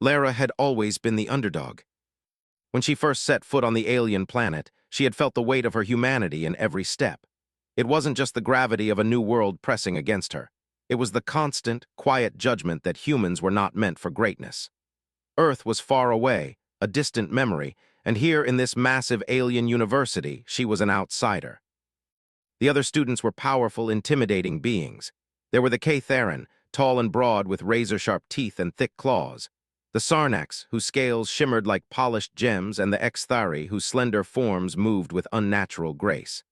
Lara had always been the underdog. When she first set foot on the alien planet, she had felt the weight of her humanity in every step. It wasn't just the gravity of a new world pressing against her. It was the constant, quiet judgment that humans were not meant for greatness. Earth was far away, a distant memory, and here in this massive alien university, she was an outsider. The other students were powerful, intimidating beings. There were the K-Theron, tall and broad with razor-sharp teeth and thick claws. The Sarnax, whose scales shimmered like polished gems, and the X-Thari, whose slender forms moved with unnatural grace.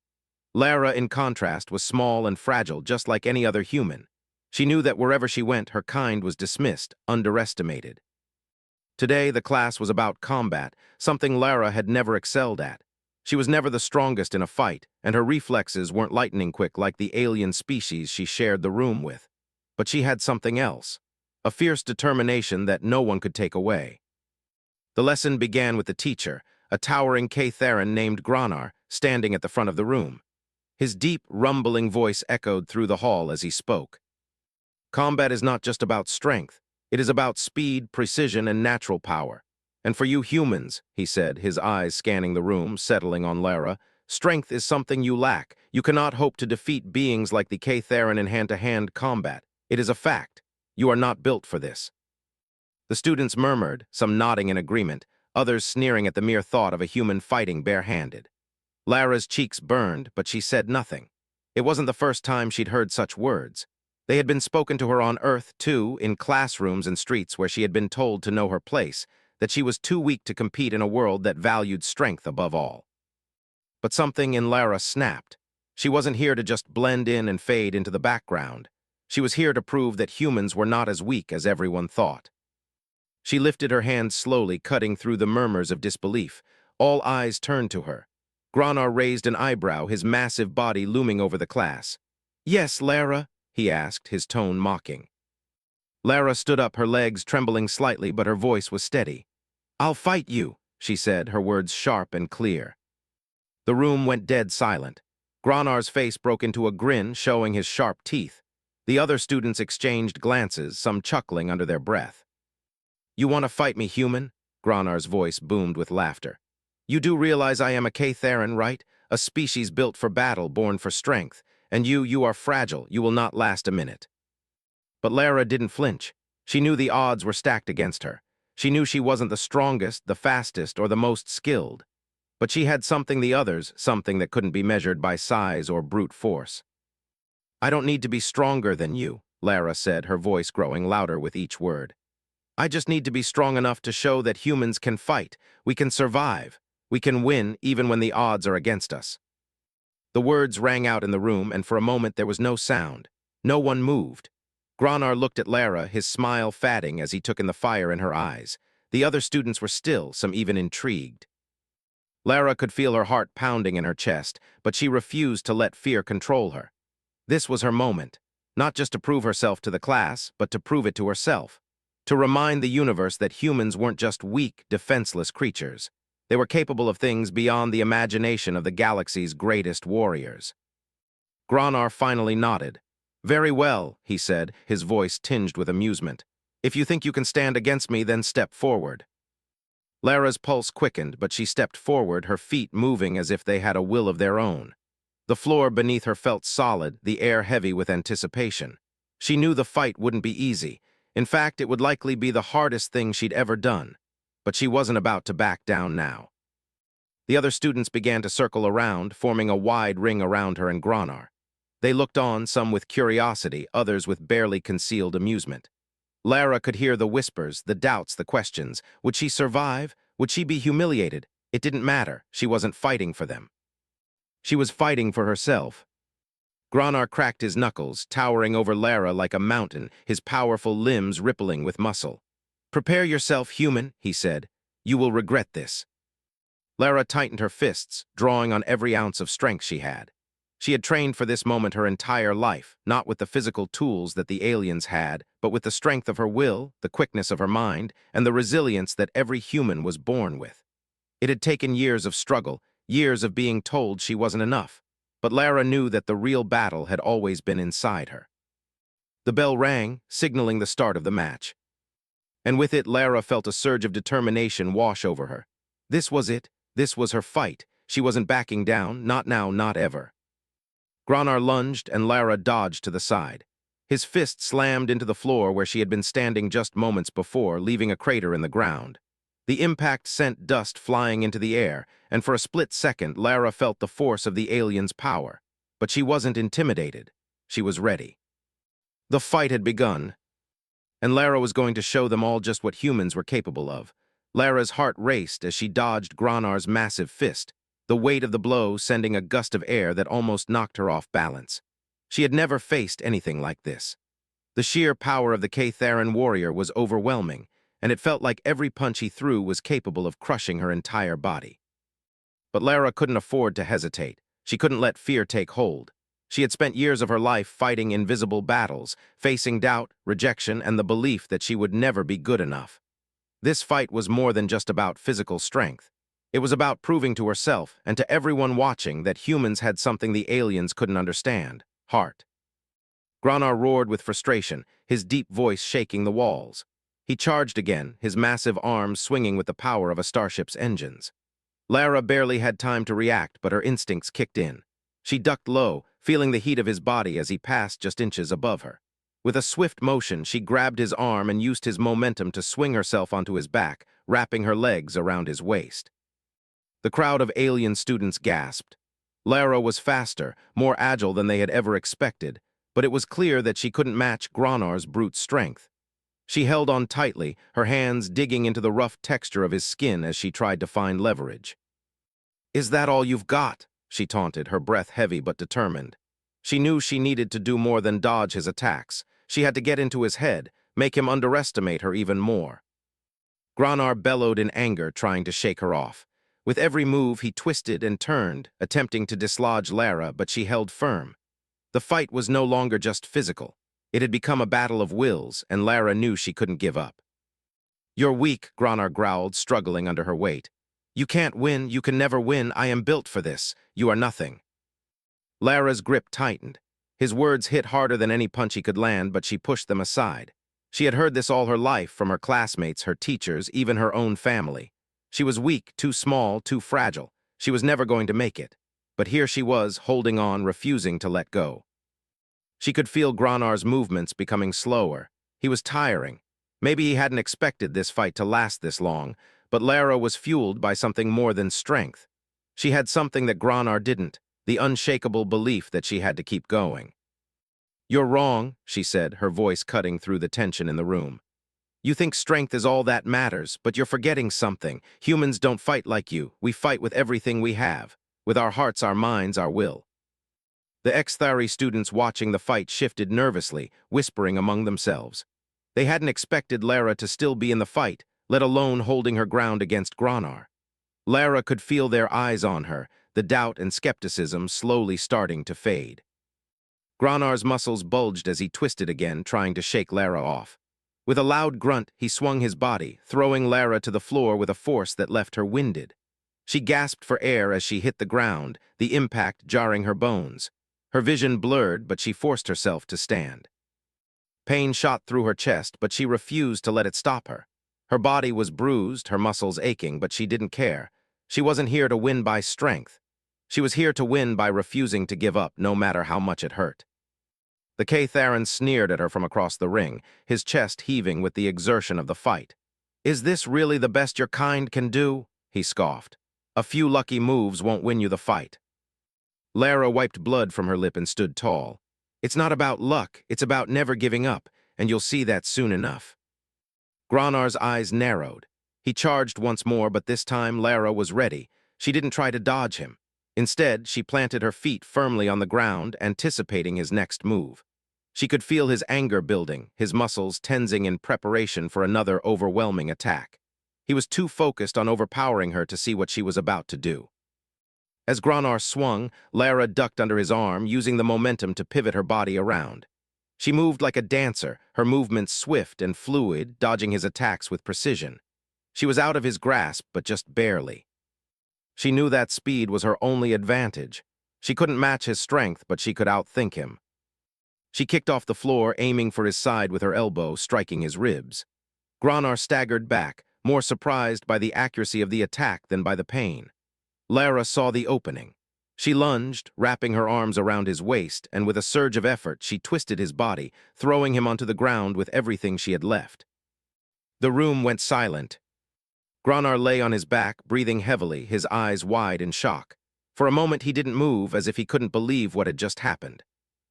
Lara, in contrast, was small and fragile, just like any other human. She knew that wherever she went, her kind was dismissed, underestimated. Today, the class was about combat, something Lara had never excelled at. She was never the strongest in a fight, and her reflexes weren't lightning quick like the alien species she shared the room with. But she had something else, a fierce determination that no one could take away. The lesson began with the teacher, a towering K-Theron named Granar, standing at the front of the room. His deep, rumbling voice echoed through the hall as he spoke. Combat is not just about strength. It is about speed, precision, and natural power. And for you humans, he said, his eyes scanning the room, settling on Lara, strength is something you lack. You cannot hope to defeat beings like the K-Theron in hand-to-hand combat. It is a fact. You are not built for this. The students murmured, some nodding in agreement, others sneering at the mere thought of a human fighting barehanded. Lara's cheeks burned, but she said nothing. It wasn't the first time she'd heard such words. They had been spoken to her on Earth, too, in classrooms and streets where she had been told to know her place, that she was too weak to compete in a world that valued strength above all. But something in Lara snapped. She wasn't here to just blend in and fade into the background. She was here to prove that humans were not as weak as everyone thought. She lifted her hand slowly, cutting through the murmurs of disbelief. All eyes turned to her. Granar raised an eyebrow, his massive body looming over the class. "Yes, Lara?" he asked, his tone mocking. Lara stood up, her legs trembling slightly, but her voice was steady. "I'll fight you," she said, her words sharp and clear. The room went dead silent. Granar's face broke into a grin, showing his sharp teeth. The other students exchanged glances, some chuckling under their breath. "You want to fight me, human?" Granar's voice boomed with laughter. "You do realize I am a K-Theron, right? A species built for battle, born for strength. And you are fragile. You will not last a minute." But Lara didn't flinch. She knew the odds were stacked against her. She knew she wasn't the strongest, the fastest, or the most skilled. But she had something the others, something that couldn't be measured by size or brute force. "I don't need to be stronger than you," Lara said, her voice growing louder with each word. "I just need to be strong enough to show that humans can fight. We can survive. We can win even when the odds are against us." The words rang out in the room, and for a moment there was no sound. No one moved. Granar looked at Lara, his smile fading as he took in the fire in her eyes. The other students were still, some even intrigued. Lara could feel her heart pounding in her chest, but she refused to let fear control her. This was her moment, not just to prove herself to the class, but to prove it to herself. To remind the universe that humans weren't just weak, defenseless creatures. They were capable of things beyond the imagination of the galaxy's greatest warriors. Granar finally nodded. "Very well," he said, his voice tinged with amusement. "If you think you can stand against me, then step forward." Lara's pulse quickened, but she stepped forward, her feet moving as if they had a will of their own. The floor beneath her felt solid, the air heavy with anticipation. She knew the fight wouldn't be easy. In fact, it would likely be the hardest thing she'd ever done. But she wasn't about to back down now. The other students began to circle around, forming a wide ring around her and Granar. They looked on, some with curiosity, others with barely concealed amusement. Lara could hear the whispers, the doubts, the questions. Would she survive? Would she be humiliated? It didn't matter. She wasn't fighting for them. She was fighting for herself. Granar cracked his knuckles, towering over Lara like a mountain, his powerful limbs rippling with muscle. "Prepare yourself, human," he said. "You will regret this." Lara tightened her fists, drawing on every ounce of strength she had. She had trained for this moment her entire life, not with the physical tools that the aliens had, but with the strength of her will, the quickness of her mind, and the resilience that every human was born with. It had taken years of struggle, years of being told she wasn't enough, but Lara knew that the real battle had always been inside her. The bell rang, signaling the start of the match. And with it, Lara felt a surge of determination wash over her. This was it. This was her fight. She wasn't backing down, not now, not ever. Granar lunged, and Lara dodged to the side. His fist slammed into the floor where she had been standing just moments before, leaving a crater in the ground. The impact sent dust flying into the air, and for a split second, Lara felt the force of the alien's power. But she wasn't intimidated. She was ready. The fight had begun, and Lara was going to show them all just what humans were capable of. Lara's heart raced as she dodged Granar's massive fist, the weight of the blow sending a gust of air that almost knocked her off balance. She had never faced anything like this. The sheer power of the Catharan warrior was overwhelming, and it felt like every punch he threw was capable of crushing her entire body. But Lara couldn't afford to hesitate. She couldn't let fear take hold. She had spent years of her life fighting invisible battles, facing doubt, rejection, and the belief that she would never be good enough. This fight was more than just about physical strength. It was about proving to herself and to everyone watching that humans had something the aliens couldn't understand: heart. Granar roared with frustration, his deep voice shaking the walls. He charged again, his massive arms swinging with the power of a starship's engines. Lara barely had time to react, but her instincts kicked in. She ducked low, feeling the heat of his body as he passed just inches above her. With a swift motion, she grabbed his arm and used his momentum to swing herself onto his back, wrapping her legs around his waist. The crowd of alien students gasped. Lara was faster, more agile than they had ever expected, but it was clear that she couldn't match Granar's brute strength. She held on tightly, her hands digging into the rough texture of his skin as she tried to find leverage. "Is that all you've got?" she taunted, her breath heavy but determined. She knew she needed to do more than dodge his attacks. She had to get into his head, make him underestimate her even more. Granar bellowed in anger, trying to shake her off. With every move, he twisted and turned, attempting to dislodge Lara, but she held firm. The fight was no longer just physical. It had become a battle of wills, and Lara knew she couldn't give up. "You're weak," Granar growled, struggling under her weight. "You can't win, you can never win, I am built for this. You are nothing." Lara's grip tightened. His words hit harder than any punch he could land, but she pushed them aside. She had heard this all her life from her classmates, her teachers, even her own family. She was weak, too small, too fragile. She was never going to make it. But here she was, holding on, refusing to let go. She could feel Granar's movements becoming slower. He was tiring. Maybe he hadn't expected this fight to last this long, but Lara was fueled by something more than strength. She had something that Granar didn't, the unshakable belief that she had to keep going. "You're wrong," she said, her voice cutting through the tension in the room. "You think strength is all that matters, but you're forgetting something. Humans don't fight like you. We fight with everything we have. With our hearts, our minds, our will." The Xthari students watching the fight shifted nervously, whispering among themselves. They hadn't expected Lara to still be in the fight, let alone holding her ground against Granar. Lara could feel their eyes on her, the doubt and skepticism slowly starting to fade. Granar's muscles bulged as he twisted again, trying to shake Lara off. With a loud grunt, he swung his body, throwing Lara to the floor with a force that left her winded. She gasped for air as she hit the ground, the impact jarring her bones. Her vision blurred, but she forced herself to stand. Pain shot through her chest, but she refused to let it stop her. Her body was bruised, her muscles aching, but she didn't care. She wasn't here to win by strength. She was here to win by refusing to give up, no matter how much it hurt. The Catharan sneered at her from across the ring, his chest heaving with the exertion of the fight. "Is this really the best your kind can do?" he scoffed. "A few lucky moves won't win you the fight." Lara wiped blood from her lip and stood tall. "It's not about luck, it's about never giving up, and you'll see that soon enough." Granar's eyes narrowed. He charged once more, but this time Lara was ready. She didn't try to dodge him. Instead, she planted her feet firmly on the ground, anticipating his next move. She could feel his anger building, his muscles tensing in preparation for another overwhelming attack. He was too focused on overpowering her to see what she was about to do. As Granar swung, Lara ducked under his arm, using the momentum to pivot her body around. She moved like a dancer, her movements swift and fluid, dodging his attacks with precision. She was out of his grasp, but just barely. She knew that speed was her only advantage. She couldn't match his strength, but she could outthink him. She kicked off the floor, aiming for his side with her elbow, striking his ribs. Granar staggered back, more surprised by the accuracy of the attack than by the pain. Lara saw the opening. She lunged, wrapping her arms around his waist, and with a surge of effort, she twisted his body, throwing him onto the ground with everything she had left. The room went silent. Granar lay on his back, breathing heavily, his eyes wide in shock. For a moment he didn't move, as if he couldn't believe what had just happened.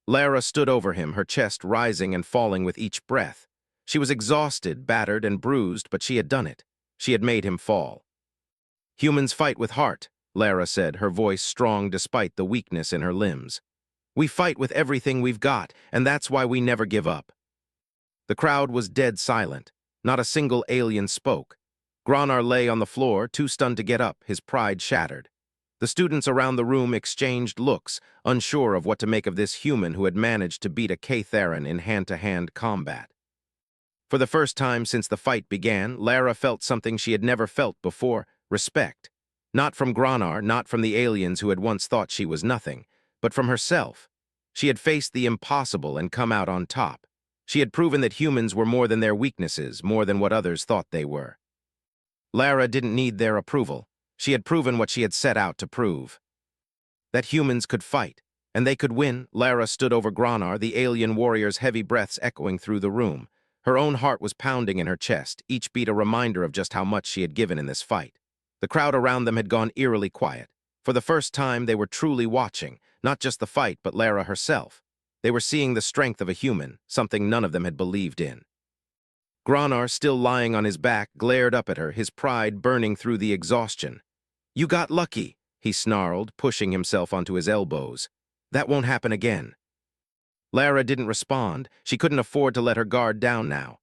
Lara stood over him, her chest rising and falling with each breath. She was exhausted, battered, and bruised, but she had done it. She had made him fall. "Humans fight with heart," Lara said, her voice strong despite the weakness in her limbs. "We fight with everything we've got, and that's why we never give up." The crowd was dead silent. Not a single alien spoke. Granar lay on the floor, too stunned to get up, his pride shattered. The students around the room exchanged looks, unsure of what to make of this human who had managed to beat a K-Theran in hand-to-hand combat. For the first time since the fight began, Lara felt something she had never felt before: respect. Not from Granar, not from the aliens who had once thought she was nothing, but from herself. She had faced the impossible and come out on top. She had proven that humans were more than their weaknesses, more than what others thought they were. Lara didn't need their approval. She had proven what she had set out to prove. That humans could fight, and they could win. Lara stood over Granar, the alien warrior's heavy breaths echoing through the room. Her own heart was pounding in her chest, each beat a reminder of just how much she had given in this fight. The crowd around them had gone eerily quiet. For the first time, they were truly watching, not just the fight, but Lara herself. They were seeing the strength of a human, something none of them had believed in. Granar, still lying on his back, glared up at her, his pride burning through the exhaustion. "You got lucky," he snarled, pushing himself onto his elbows. "That won't happen again." Lara didn't respond. She couldn't afford to let her guard down now.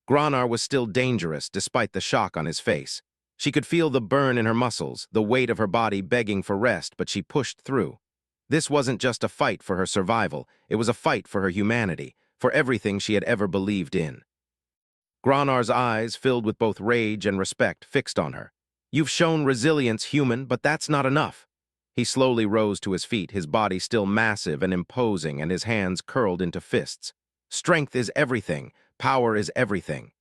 Granar was still dangerous, despite the shock on his face. She could feel the burn in her muscles, the weight of her body begging for rest, but she pushed through. This wasn't just a fight for her survival, it was a fight for her humanity, for everything she had ever believed in. Granar's eyes, filled with both rage and respect, fixed on her. "You've shown resilience, human, but that's not enough." He slowly rose to his feet, his body still massive and imposing, and his hands curled into fists. "Strength is everything. Power is everything."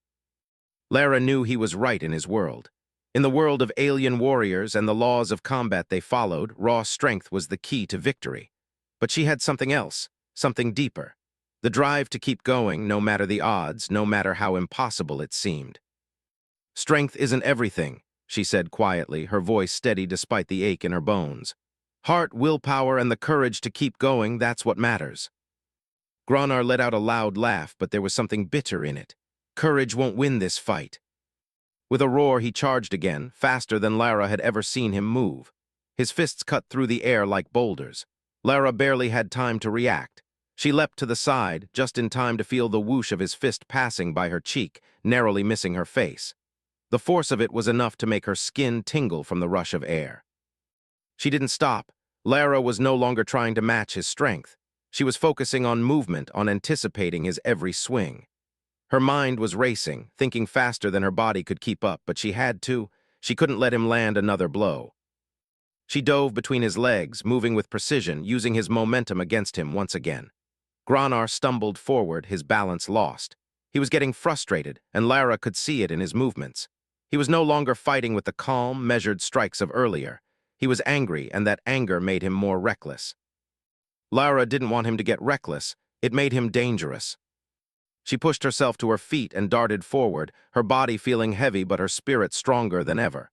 Lara knew he was right in his world. In the world of alien warriors and the laws of combat they followed, raw strength was the key to victory. But she had something else, something deeper. The drive to keep going, no matter the odds, no matter how impossible it seemed. "Strength isn't everything," she said quietly, her voice steady despite the ache in her bones. "Heart, willpower, and the courage to keep going, that's what matters." Granar let out a loud laugh, but there was something bitter in it. "Courage won't win this fight." With a roar, he charged again, faster than Lara had ever seen him move. His fists cut through the air like boulders. Lara barely had time to react. She leapt to the side, just in time to feel the whoosh of his fist passing by her cheek, narrowly missing her face. The force of it was enough to make her skin tingle from the rush of air. She didn't stop. Lara was no longer trying to match his strength. She was focusing on movement, on anticipating his every swing. Her mind was racing, thinking faster than her body could keep up, but she had to. She couldn't let him land another blow. She dove between his legs, moving with precision, using his momentum against him once again. Granar stumbled forward, his balance lost. He was getting frustrated, and Lara could see it in his movements. He was no longer fighting with the calm, measured strikes of earlier. He was angry, and that anger made him more reckless. Lara didn't want him to get reckless. It made him dangerous. She pushed herself to her feet and darted forward, her body feeling heavy but her spirit stronger than ever.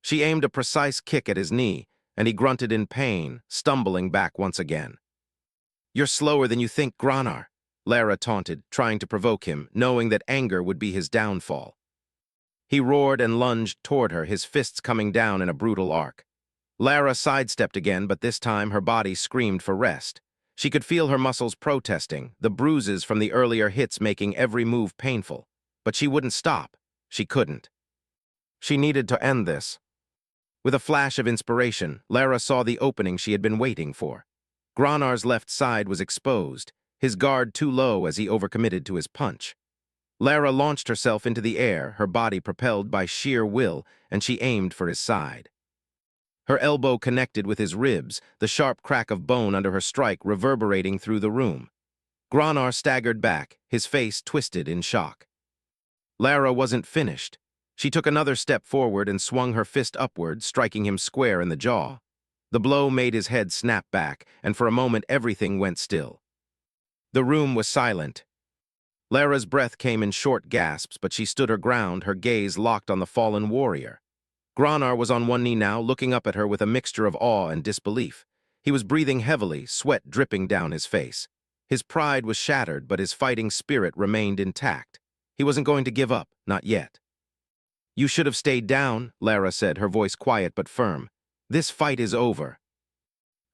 She aimed a precise kick at his knee, and he grunted in pain, stumbling back once again. "You're slower than you think, Granar," Lara taunted, trying to provoke him, knowing that anger would be his downfall. He roared and lunged toward her, his fists coming down in a brutal arc. Lara sidestepped again, but this time her body screamed for rest. She could feel her muscles protesting, the bruises from the earlier hits making every move painful. But she wouldn't stop. She couldn't. She needed to end this. With a flash of inspiration, Lara saw the opening she had been waiting for. Granar's left side was exposed, his guard too low as he overcommitted to his punch. Lara launched herself into the air, her body propelled by sheer will, and she aimed for his side. Her elbow connected with his ribs, the sharp crack of bone under her strike reverberating through the room. Granar staggered back, his face twisted in shock. Lara wasn't finished. She took another step forward and swung her fist upward, striking him square in the jaw. The blow made his head snap back, and for a moment everything went still. The room was silent. Lara's breath came in short gasps, but she stood her ground, her gaze locked on the fallen warrior. Granar was on one knee now, looking up at her with a mixture of awe and disbelief. He was breathing heavily, sweat dripping down his face. His pride was shattered, but his fighting spirit remained intact. He wasn't going to give up, not yet. "You should have stayed down," Lara said, her voice quiet but firm. "This fight is over."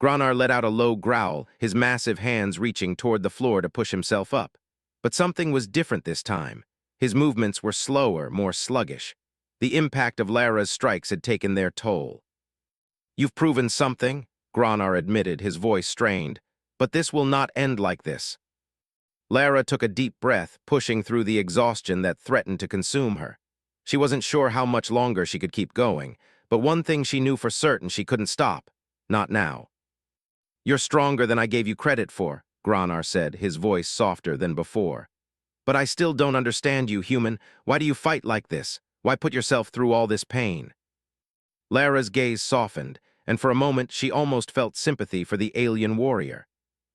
Granar let out a low growl, his massive hands reaching toward the floor to push himself up. But something was different this time. His movements were slower, more sluggish. The impact of Lara's strikes had taken their toll. "You've proven something," Granar admitted, his voice strained. "But this will not end like this." Lara took a deep breath, pushing through the exhaustion that threatened to consume her. She wasn't sure how much longer she could keep going, but one thing she knew for certain: she couldn't stop. Not now. "You're stronger than I gave you credit for," Granar said, his voice softer than before. "But I still don't understand you, human. Why do you fight like this? Why put yourself through all this pain?" Lara's gaze softened, and for a moment she almost felt sympathy for the alien warrior.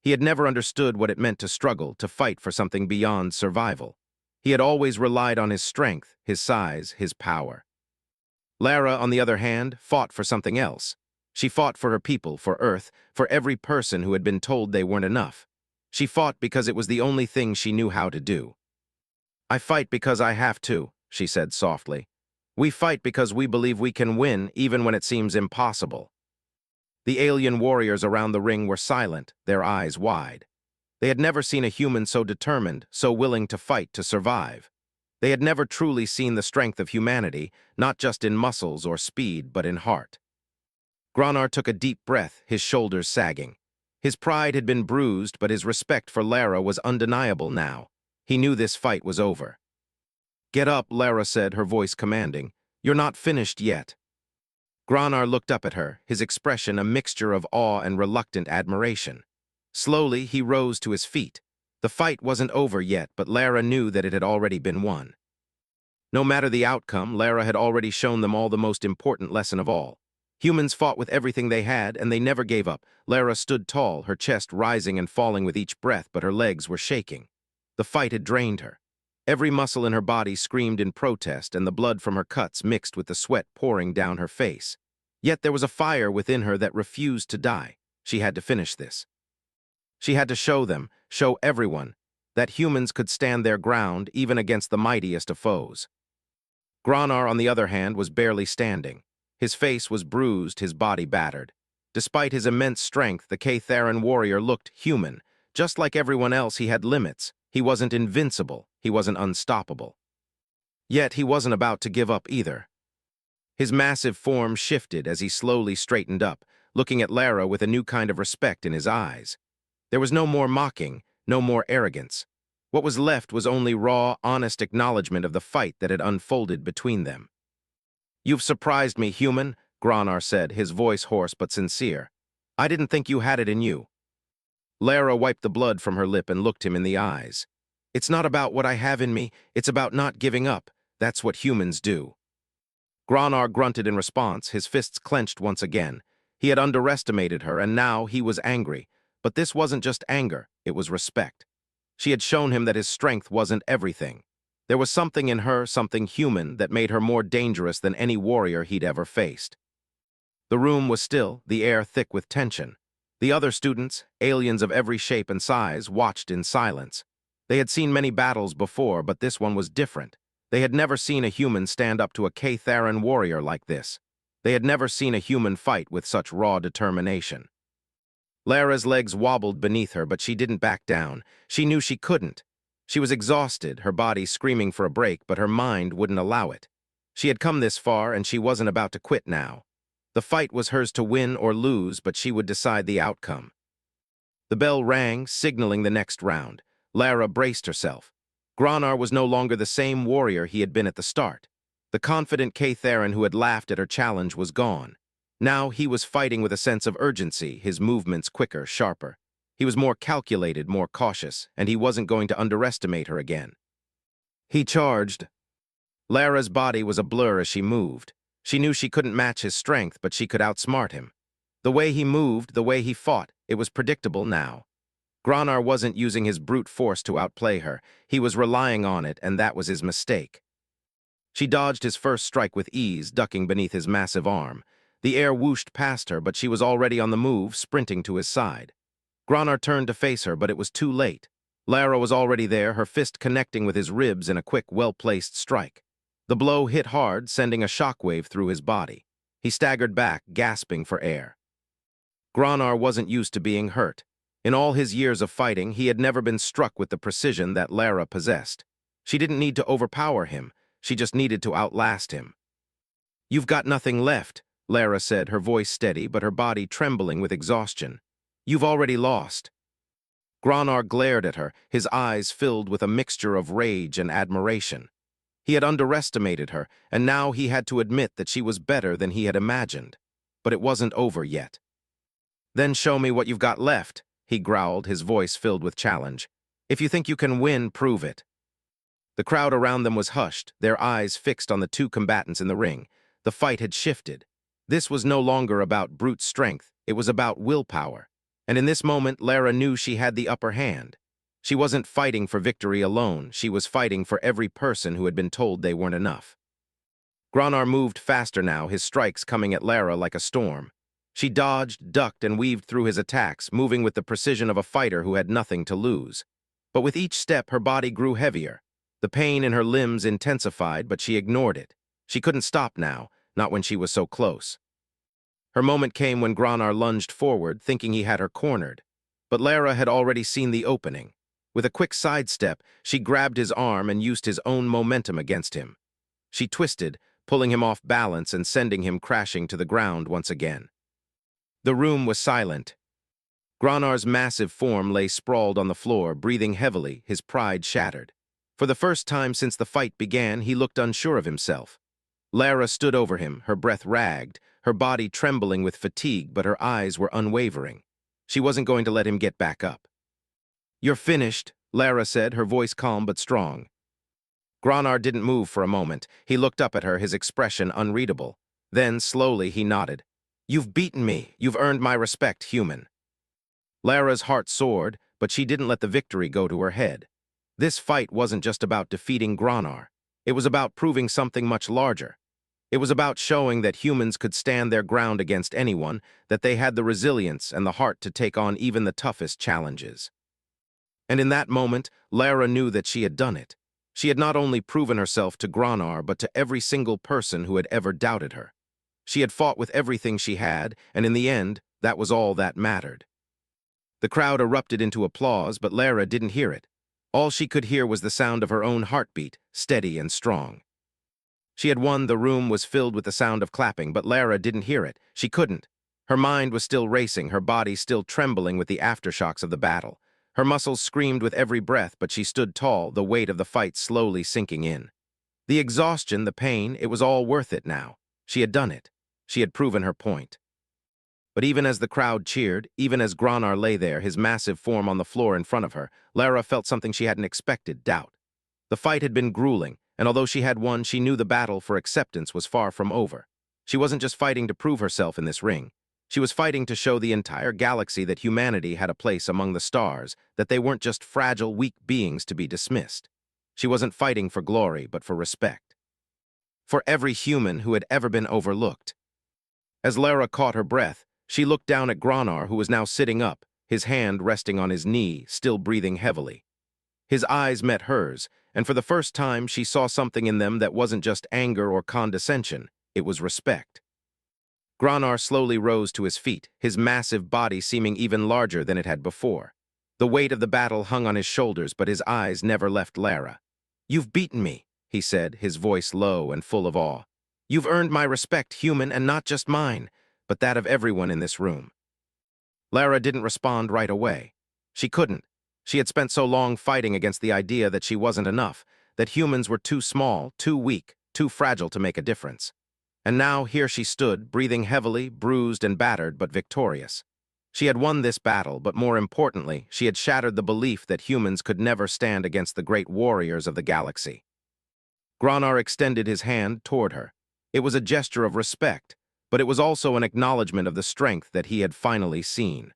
He had never understood what it meant to struggle, to fight for something beyond survival. He had always relied on his strength, his size, his power. Lara, on the other hand, fought for something else. She fought for her people, for Earth, for every person who had been told they weren't enough. She fought because it was the only thing she knew how to do. "I fight because I have to," she said softly. "We fight because we believe we can win, even when it seems impossible." The alien warriors around the ring were silent, their eyes wide. They had never seen a human so determined, so willing to fight to survive. They had never truly seen the strength of humanity, not just in muscles or speed, but in heart. Granar took a deep breath, his shoulders sagging. His pride had been bruised, but his respect for Lara was undeniable now. He knew this fight was over. "Get up," Lara said, her voice commanding. "You're not finished yet." Granar looked up at her, his expression a mixture of awe and reluctant admiration. Slowly, he rose to his feet. The fight wasn't over yet, but Lara knew that it had already been won. No matter the outcome, Lara had already shown them all the most important lesson of all. Humans fought with everything they had, and they never gave up. Lara stood tall, her chest rising and falling with each breath, but her legs were shaking. The fight had drained her. Every muscle in her body screamed in protest, and the blood from her cuts mixed with the sweat pouring down her face. Yet there was a fire within her that refused to die. She had to finish this. She had to show them, show everyone, that humans could stand their ground even against the mightiest of foes. Granar, on the other hand, was barely standing. His face was bruised, his body battered. Despite his immense strength, the Kaytharan warrior looked human. Just like everyone else, he had limits. He wasn't invincible. He wasn't unstoppable. Yet he wasn't about to give up either. His massive form shifted as he slowly straightened up, looking at Lara with a new kind of respect in his eyes. There was no more mocking, no more arrogance. What was left was only raw, honest acknowledgement of the fight that had unfolded between them. "You've surprised me, human," Granar said, his voice hoarse but sincere. "I didn't think you had it in you." Lara wiped the blood from her lip and looked him in the eyes. "It's not about what I have in me, it's about not giving up. That's what humans do." Granar grunted in response, his fists clenched once again. He had underestimated her, and now he was angry. But this wasn't just anger, it was respect. She had shown him that his strength wasn't everything. There was something in her, something human, that made her more dangerous than any warrior he'd ever faced. The room was still, the air thick with tension. The other students, aliens of every shape and size, watched in silence. They had seen many battles before, but this one was different. They had never seen a human stand up to a Kaytharan warrior like this. They had never seen a human fight with such raw determination. Lara's legs wobbled beneath her, but she didn't back down. She knew she couldn't. She was exhausted, her body screaming for a break, but her mind wouldn't allow it. She had come this far, and she wasn't about to quit now. The fight was hers to win or lose, but she would decide the outcome. The bell rang, signaling the next round. Lara braced herself. Granar was no longer the same warrior he had been at the start. The confident Kaytharan who had laughed at her challenge was gone. Now he was fighting with a sense of urgency, his movements quicker, sharper. He was more calculated, more cautious, and he wasn't going to underestimate her again. He charged. Lara's body was a blur as she moved. She knew she couldn't match his strength, but she could outsmart him. The way he moved, the way he fought, it was predictable now. Gronar wasn't using his brute force to outplay her. He was relying on it, and that was his mistake. She dodged his first strike with ease, ducking beneath his massive arm. The air whooshed past her, but she was already on the move, sprinting to his side. Gronar turned to face her, but it was too late. Lara was already there, her fist connecting with his ribs in a quick, well-placed strike. The blow hit hard, sending a shockwave through his body. He staggered back, gasping for air. Gronar wasn't used to being hurt. In all his years of fighting, he had never been struck with the precision that Lara possessed. She didn't need to overpower him. She just needed to outlast him. "You've got nothing left," Lara said, her voice steady but her body trembling with exhaustion. "You've already lost." Gronar glared at her, his eyes filled with a mixture of rage and admiration. He had underestimated her, and now he had to admit that she was better than he had imagined. But it wasn't over yet. "Then show me what you've got left," he growled, his voice filled with challenge. "If you think you can win, prove it." The crowd around them was hushed, their eyes fixed on the two combatants in the ring. The fight had shifted. This was no longer about brute strength, it was about willpower. And in this moment, Lara knew she had the upper hand. She wasn't fighting for victory alone, she was fighting for every person who had been told they weren't enough. Gronar moved faster now, his strikes coming at Lara like a storm. She dodged, ducked, and weaved through his attacks, moving with the precision of a fighter who had nothing to lose. But with each step, her body grew heavier. The pain in her limbs intensified, but she ignored it. She couldn't stop now, not when she was so close. Her moment came when Gronar lunged forward, thinking he had her cornered. But Lara had already seen the opening. With a quick sidestep, she grabbed his arm and used his own momentum against him. She twisted, pulling him off balance and sending him crashing to the ground once again. The room was silent. Gronar's massive form lay sprawled on the floor, breathing heavily, his pride shattered. For the first time since the fight began, he looked unsure of himself. Lara stood over him, her breath ragged, her body trembling with fatigue, but her eyes were unwavering. She wasn't going to let him get back up. "You're finished," Lara said, her voice calm but strong. Gronar didn't move for a moment. He looked up at her, his expression unreadable. Then, slowly, he nodded. "You've beaten me. You've earned my respect, human." Lara's heart soared, but she didn't let the victory go to her head. This fight wasn't just about defeating Gronar. It was about proving something much larger. It was about showing that humans could stand their ground against anyone, that they had the resilience and the heart to take on even the toughest challenges. And in that moment, Lara knew that she had done it. She had not only proven herself to Gronar, but to every single person who had ever doubted her. She had fought with everything she had, and in the end, that was all that mattered. The crowd erupted into applause, but Lara didn't hear it. All she could hear was the sound of her own heartbeat, steady and strong. She had won, the room was filled with the sound of clapping, but Lara didn't hear it. She couldn't. Her mind was still racing, her body still trembling with the aftershocks of the battle. Her muscles screamed with every breath, but she stood tall, the weight of the fight slowly sinking in. The exhaustion, the pain, it was all worth it now. She had done it. She had proven her point. But even as the crowd cheered, even as Gronar lay there, his massive form on the floor in front of her, Lara felt something she hadn't expected, doubt. The fight had been grueling, and although she had won, she knew the battle for acceptance was far from over. She wasn't just fighting to prove herself in this ring. She was fighting to show the entire galaxy that humanity had a place among the stars, that they weren't just fragile, weak beings to be dismissed. She wasn't fighting for glory, but for respect. For every human who had ever been overlooked. As Lara caught her breath, she looked down at Gronar, who was now sitting up, his hand resting on his knee, still breathing heavily. His eyes met hers, and for the first time she saw something in them that wasn't just anger or condescension, it was respect. Gronar slowly rose to his feet, his massive body seeming even larger than it had before. The weight of the battle hung on his shoulders, but his eyes never left Lara. "You've beaten me," he said, his voice low and full of awe. "You've earned my respect, human, and not just mine, but that of everyone in this room." Lara didn't respond right away. She couldn't. She had spent so long fighting against the idea that she wasn't enough, that humans were too small, too weak, too fragile to make a difference. And now here she stood, breathing heavily, bruised and battered, but victorious. She had won this battle, but more importantly, she had shattered the belief that humans could never stand against the great warriors of the galaxy. Granar extended his hand toward her. It was a gesture of respect, but it was also an acknowledgement of the strength that he had finally seen.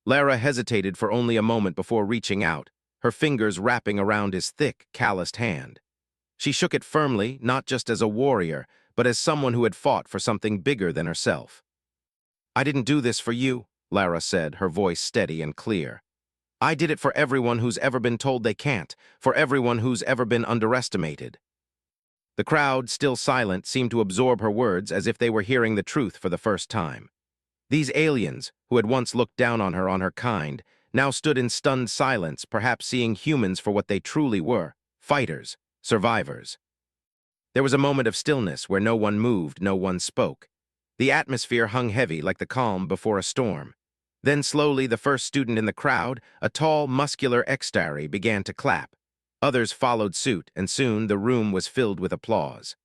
Lara hesitated for only a moment before reaching out, her fingers wrapping around his thick, calloused hand. She shook it firmly, not just as a warrior, but as someone who had fought for something bigger than herself. "I didn't do this for you," Lara said, her voice steady and clear. "I did it for everyone who's ever been told they can't, for everyone who's ever been underestimated." The crowd, still silent, seemed to absorb her words as if they were hearing the truth for the first time. These aliens, who had once looked down on her kind, now stood in stunned silence, perhaps seeing humans for what they truly were: fighters, survivors. There was a moment of stillness where no one moved, no one spoke. The atmosphere hung heavy like the calm before a storm. Then slowly the first student in the crowd, a tall, muscular ex-Stari, began to clap. Others followed suit, and soon the room was filled with applause.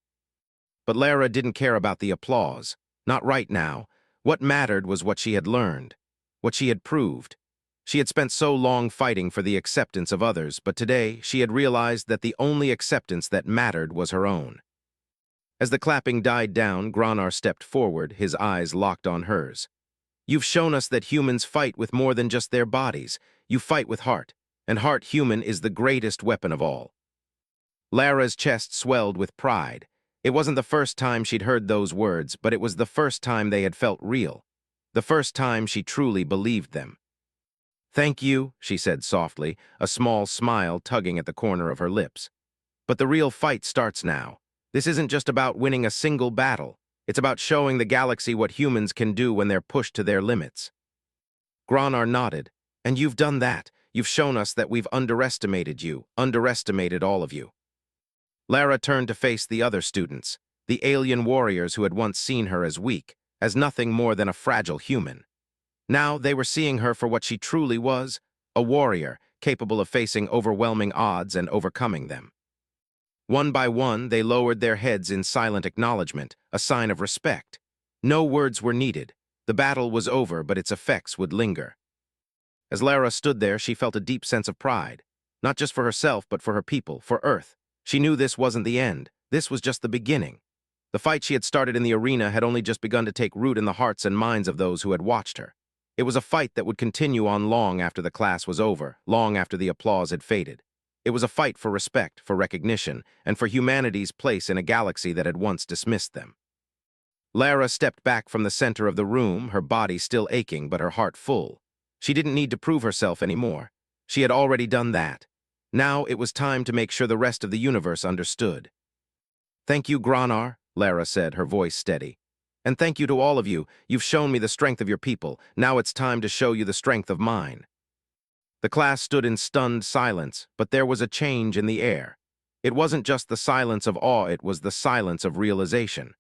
But Lara didn't care about the applause. Not right now. What mattered was what she had learned, what she had proved. She had spent so long fighting for the acceptance of others, but today she had realized that the only acceptance that mattered was her own. As the clapping died down, Granar stepped forward, his eyes locked on hers. "You've shown us that humans fight with more than just their bodies. You fight with heart, and heart human is the greatest weapon of all." Lara's chest swelled with pride. It wasn't the first time she'd heard those words, but it was the first time they had felt real. The first time she truly believed them. "Thank you," she said softly, a small smile tugging at the corner of her lips. "But the real fight starts now. This isn't just about winning a single battle. It's about showing the galaxy what humans can do when they're pushed to their limits." Granar nodded. "And you've done that. You've shown us that we've underestimated you, underestimated all of you." Lara turned to face the other students, the alien warriors who had once seen her as weak, as nothing more than a fragile human. Now they were seeing her for what she truly was, a warrior, capable of facing overwhelming odds and overcoming them. One by one, they lowered their heads in silent acknowledgement, a sign of respect. No words were needed. The battle was over, but its effects would linger. As Lara stood there, she felt a deep sense of pride, not just for herself, but for her people, for Earth. She knew this wasn't the end. This was just the beginning. The fight she had started in the arena had only just begun to take root in the hearts and minds of those who had watched her. It was a fight that would continue on long after the class was over, long after the applause had faded. It was a fight for respect, for recognition, and for humanity's place in a galaxy that had once dismissed them. Lara stepped back from the center of the room, her body still aching but her heart full. She didn't need to prove herself anymore. She had already done that. Now it was time to make sure the rest of the universe understood. "Thank you, Granar," Lara said, her voice steady. "And thank you to all of you. You've shown me the strength of your people. Now it's time to show you the strength of mine." The class stood in stunned silence, but there was a change in the air. It wasn't just the silence of awe, it was the silence of realization.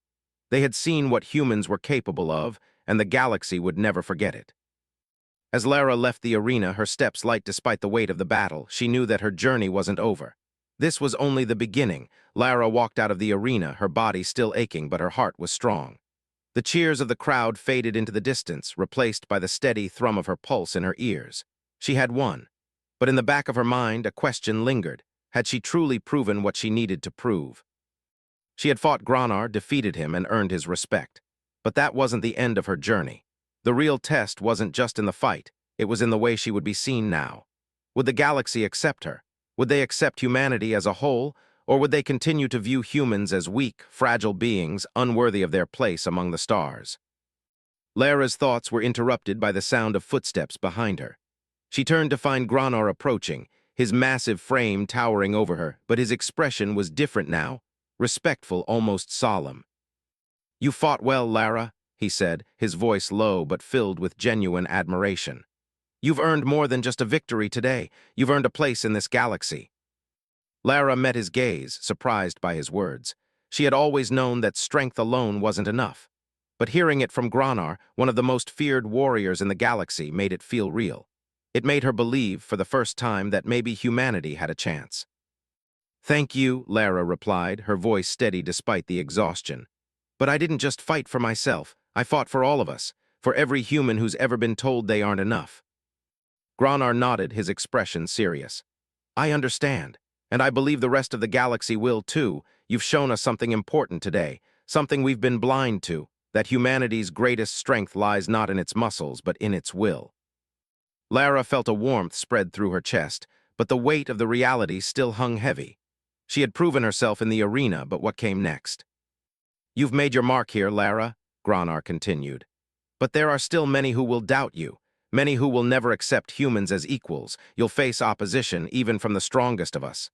They had seen what humans were capable of, and the galaxy would never forget it. As Lara left the arena, her steps light despite the weight of the battle, she knew that her journey wasn't over. This was only the beginning. Lara walked out of the arena, her body still aching, but her heart was strong. The cheers of the crowd faded into the distance, replaced by the steady thrum of her pulse in her ears. She had won. But in the back of her mind, a question lingered. Had she truly proven what she needed to prove? She had fought Granar, defeated him, and earned his respect. But that wasn't the end of her journey. The real test wasn't just in the fight, it was in the way she would be seen now. Would the galaxy accept her? Would they accept humanity as a whole, or would they continue to view humans as weak, fragile beings, unworthy of their place among the stars? Lara's thoughts were interrupted by the sound of footsteps behind her. She turned to find Granar approaching, his massive frame towering over her, but his expression was different now, respectful, almost solemn. "You fought well, Lara," he said, his voice low but filled with genuine admiration. "You've earned more than just a victory today. You've earned a place in this galaxy." Lara met his gaze, surprised by his words. She had always known that strength alone wasn't enough. But hearing it from Granar, one of the most feared warriors in the galaxy, made it feel real. It made her believe, for the first time, that maybe humanity had a chance. "Thank you," Lara replied, her voice steady despite the exhaustion. "But I didn't just fight for myself. I fought for all of us, for every human who's ever been told they aren't enough." Granar nodded, his expression serious. "I understand. And I believe the rest of the galaxy will too. You've shown us something important today, something we've been blind to, that humanity's greatest strength lies not in its muscles, but in its will. Lara felt a warmth spread through her chest, but the weight of the reality still hung heavy. She had proven herself in the arena, but what came next? You've made your mark here, Lara, Granar continued. But there are still many who will doubt you, many who will never accept humans as equals. You'll face opposition, even from the strongest of us.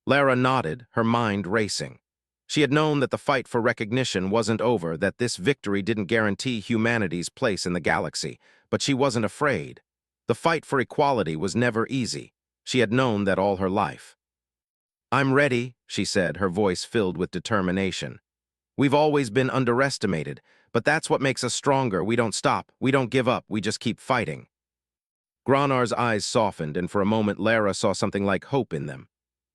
Lara nodded, her mind racing. She had known that the fight for recognition wasn't over, that this victory didn't guarantee humanity's place in the galaxy, but she wasn't afraid. The fight for equality was never easy. She had known that all her life. I'm ready, she said, her voice filled with determination. We've always been underestimated, but that's what makes us stronger. We don't stop, we don't give up, we just keep fighting. Granar's eyes softened, and for a moment Lara saw something like hope in them.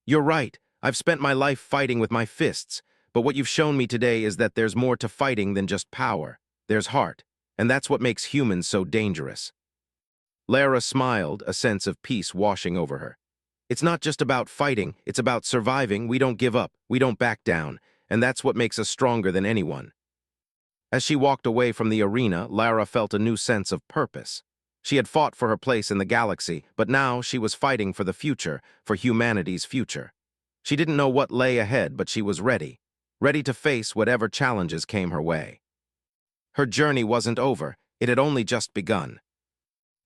You're right, I've spent my life fighting with my fists, but what you've shown me today is that there's more to fighting than just power. There's heart, and that's what makes humans so dangerous. Lara smiled, a sense of peace washing over her. It's not just about fighting, it's about surviving. We don't give up, we don't back down, and that's what makes us stronger than anyone. As she walked away from the arena, Lara felt a new sense of purpose. She had fought for her place in the galaxy, but now she was fighting for the future, for humanity's future. She didn't know what lay ahead, but she was ready to face whatever challenges came her way. Her journey wasn't over, it had only just begun.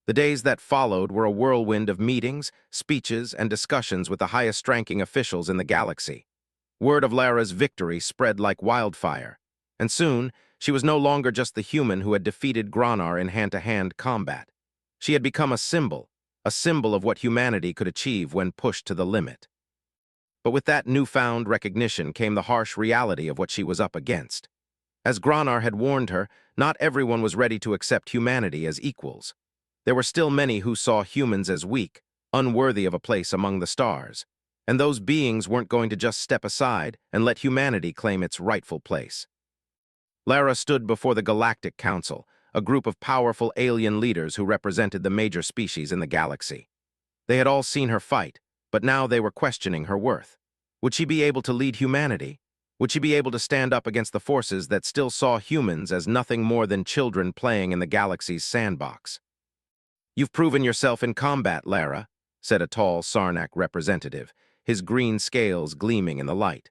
The days that followed were a whirlwind of meetings, speeches, and discussions with the highest-ranking officials in the galaxy. Word of Lara's victory spread like wildfire, and soon she was no longer just the human who had defeated Granar in hand-to-hand combat. She had become a symbol of what humanity could achieve when pushed to the limit. But with that newfound recognition came the harsh reality of what she was up against. As Granar had warned her, not everyone was ready to accept humanity as equals. There were still many who saw humans as weak, unworthy of a place among the stars, and those beings weren't going to just step aside and let humanity claim its rightful place. Lara stood before the Galactic Council, a group of powerful alien leaders who represented the major species in the galaxy. They had all seen her fight, but now they were questioning her worth. Would she be able to lead humanity? Would she be able to stand up against the forces that still saw humans as nothing more than children playing in the galaxy's sandbox? You've proven yourself in combat, Lara, said a tall Sarnak representative, his green scales gleaming in the light.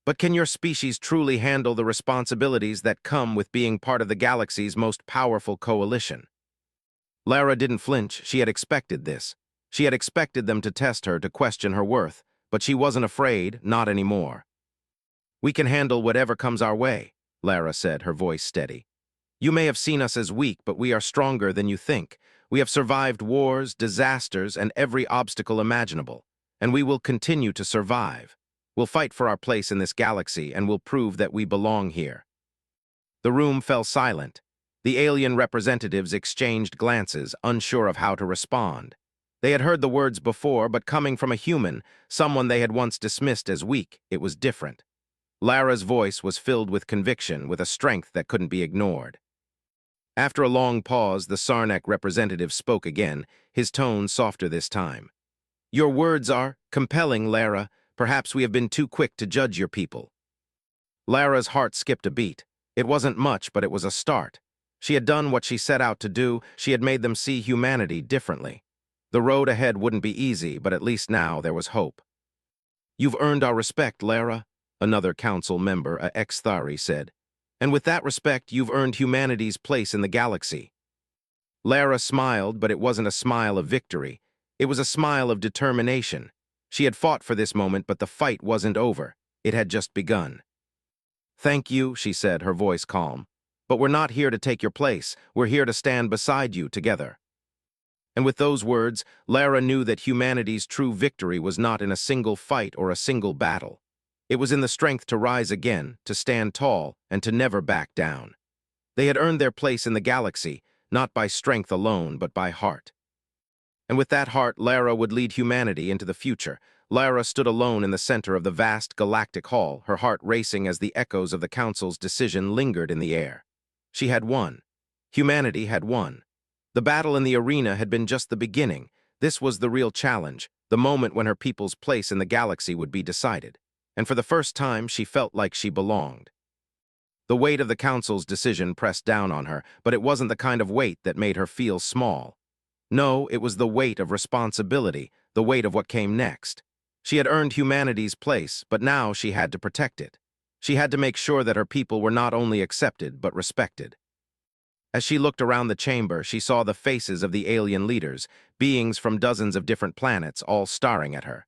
But can your species truly handle the responsibilities that come with being part of the galaxy's most powerful coalition? Lara didn't flinch. She had expected this. She had expected them to test her, to question her worth, but she wasn't afraid, not anymore. We can handle whatever comes our way, Lara said, her voice steady. You may have seen us as weak, but we are stronger than you think. We have survived wars, disasters, and every obstacle imaginable, and we will continue to survive. We'll fight for our place in this galaxy, and we'll prove that we belong here. The room fell silent. The alien representatives exchanged glances, unsure of how to respond. They had heard the words before, but coming from a human, someone they had once dismissed as weak, it was different. Lara's voice was filled with conviction, with a strength that couldn't be ignored. After a long pause, the Sarnak representative spoke again, his tone softer this time. Your words are compelling, Lara. Perhaps we have been too quick to judge your people. Lara's heart skipped a beat. It wasn't much, but it was a start. She had done what she set out to do. She had made them see humanity differently. The road ahead wouldn't be easy, but at least now there was hope. You've earned our respect, Lara, another council member, a Exthari, said. And with that respect, you've earned humanity's place in the galaxy. Lara smiled, but it wasn't a smile of victory. It was a smile of determination. She had fought for this moment, but the fight wasn't over. It had just begun. Thank you, she said, her voice calm. But we're not here to take your place. We're here to stand beside you together. And with those words, Lara knew that humanity's true victory was not in a single fight or a single battle. It was in the strength to rise again, to stand tall, and to never back down. They had earned their place in the galaxy, not by strength alone, but by heart. And with that heart, Lara would lead humanity into the future. Lara stood alone in the center of the vast galactic hall, her heart racing as the echoes of the Council's decision lingered in the air. She had won. Humanity had won. The battle in the arena had been just the beginning. This was the real challenge, the moment when her people's place in the galaxy would be decided, and for the first time she felt like she belonged. The weight of the Council's decision pressed down on her, but it wasn't the kind of weight that made her feel small. No, it was the weight of responsibility, the weight of what came next. She had earned humanity's place, but now she had to protect it. She had to make sure that her people were not only accepted, but respected. As she looked around the chamber, she saw the faces of the alien leaders, beings from dozens of different planets, all staring at her.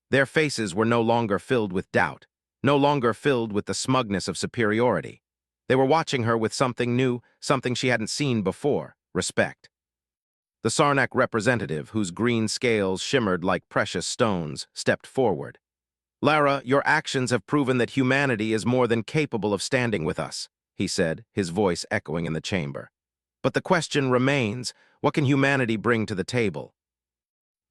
Their faces were no longer filled with doubt, no longer filled with the smugness of superiority. They were watching her with something new, something she hadn't seen before: respect. The Sarnak representative, whose green scales shimmered like precious stones, stepped forward. "Lara, your actions have proven that humanity is more than capable of standing with us," he said, his voice echoing in the chamber. "But the question remains, what can humanity bring to the table?"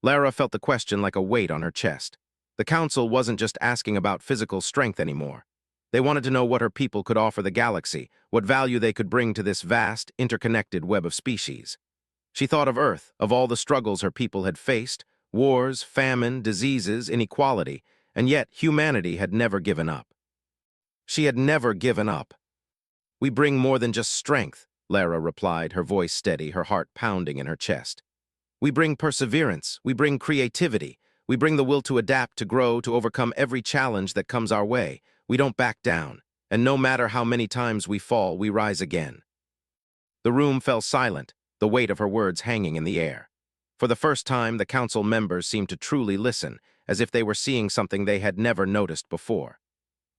Lara felt the question like a weight on her chest. The Council wasn't just asking about physical strength anymore. They wanted to know what her people could offer the galaxy, what value they could bring to this vast, interconnected web of species. She thought of Earth, of all the struggles her people had faced: wars, famine, diseases, inequality, and yet humanity had never given up. She had never given up. "We bring more than just strength," Lara replied, her voice steady, her heart pounding in her chest. "We bring perseverance, we bring creativity, we bring the will to adapt, to grow, to overcome every challenge that comes our way. We don't back down, and no matter how many times we fall, we rise again." The room fell silent, the weight of her words hanging in the air. For the first time, the Council members seemed to truly listen, as if they were seeing something they had never noticed before.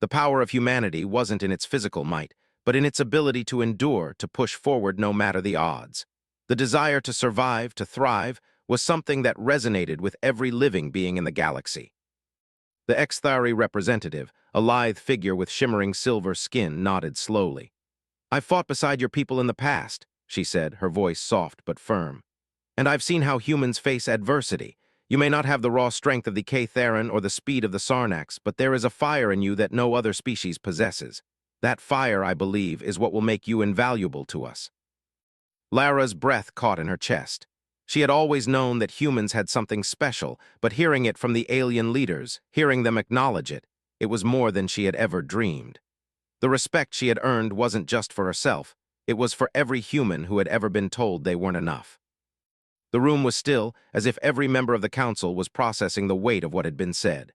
The power of humanity wasn't in its physical might, but in its ability to endure, to push forward no matter the odds. The desire to survive, to thrive, was something that resonated with every living being in the galaxy. The Exthari representative, a lithe figure with shimmering silver skin, nodded slowly. "I've fought beside your people in the past," she said, her voice soft but firm. "And I've seen how humans face adversity. You may not have the raw strength of the Ktheran or the speed of the Sarnax, but there is a fire in you that no other species possesses. That fire, I believe, is what will make you invaluable to us." Lara's breath caught in her chest. She had always known that humans had something special, but hearing it from the alien leaders, hearing them acknowledge it, it was more than she had ever dreamed. The respect she had earned wasn't just for herself, it was for every human who had ever been told they weren't enough. The room was still, as if every member of the Council was processing the weight of what had been said.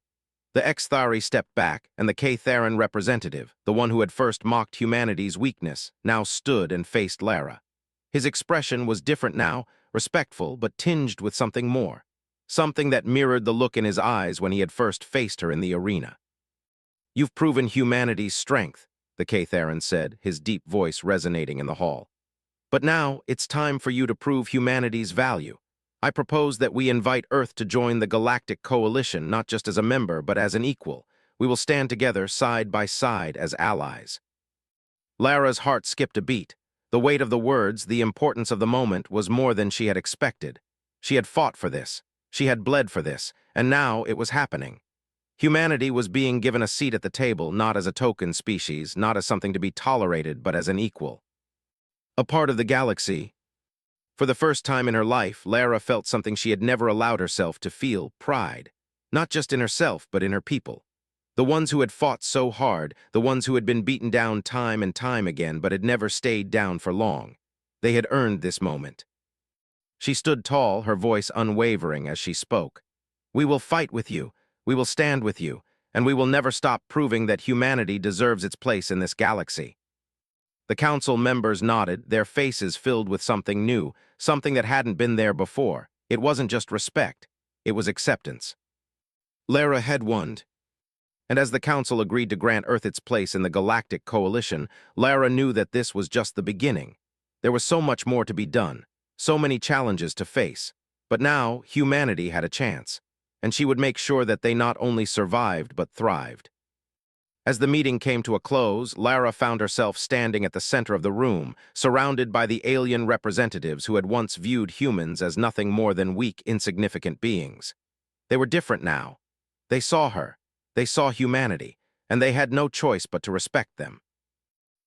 The Exthari stepped back, and the Ktheran representative, the one who had first mocked humanity's weakness, now stood and faced Lara. His expression was different now, respectful but tinged with something more, something that mirrored the look in his eyes when he had first faced her in the arena. "You've proven humanity's strength," the Ktheran said, his deep voice resonating in the hall. "But now it's time for you to prove humanity's value. I propose that we invite Earth to join the Galactic Coalition, not just as a member, but as an equal. We will stand together side by side as allies." Lara's heart skipped a beat. The weight of the words, the importance of the moment, was more than she had expected. She had fought for this. She had bled for this, and now it was happening. Humanity was being given a seat at the table, not as a token species, not as something to be tolerated, but as an equal. A part of the galaxy. For the first time in her life, Lara felt something she had never allowed herself to feel: pride. Not just in herself, but in her people. The ones who had fought so hard, the ones who had been beaten down time and time again, but had never stayed down for long. They had earned this moment. She stood tall, her voice unwavering as she spoke. "We will fight with you, we will stand with you, and we will never stop proving that humanity deserves its place in this galaxy." The Council members nodded, their faces filled with something new, something that hadn't been there before. It wasn't just respect, it was acceptance. Lara had won. And as the Council agreed to grant Earth its place in the Galactic Coalition, Lara knew that this was just the beginning. There was so much more to be done, so many challenges to face. But now, humanity had a chance, and she would make sure that they not only survived, but thrived. As the meeting came to a close, Lara found herself standing at the center of the room, surrounded by the alien representatives who had once viewed humans as nothing more than weak, insignificant beings. They were different now. They saw her. They saw humanity, and they had no choice but to respect them.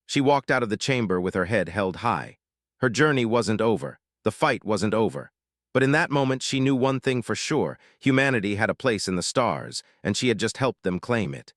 She walked out of the chamber with her head held high. Her journey wasn't over. The fight wasn't over. But in that moment, she knew one thing for sure. Humanity had a place in the stars, and she had just helped them claim it.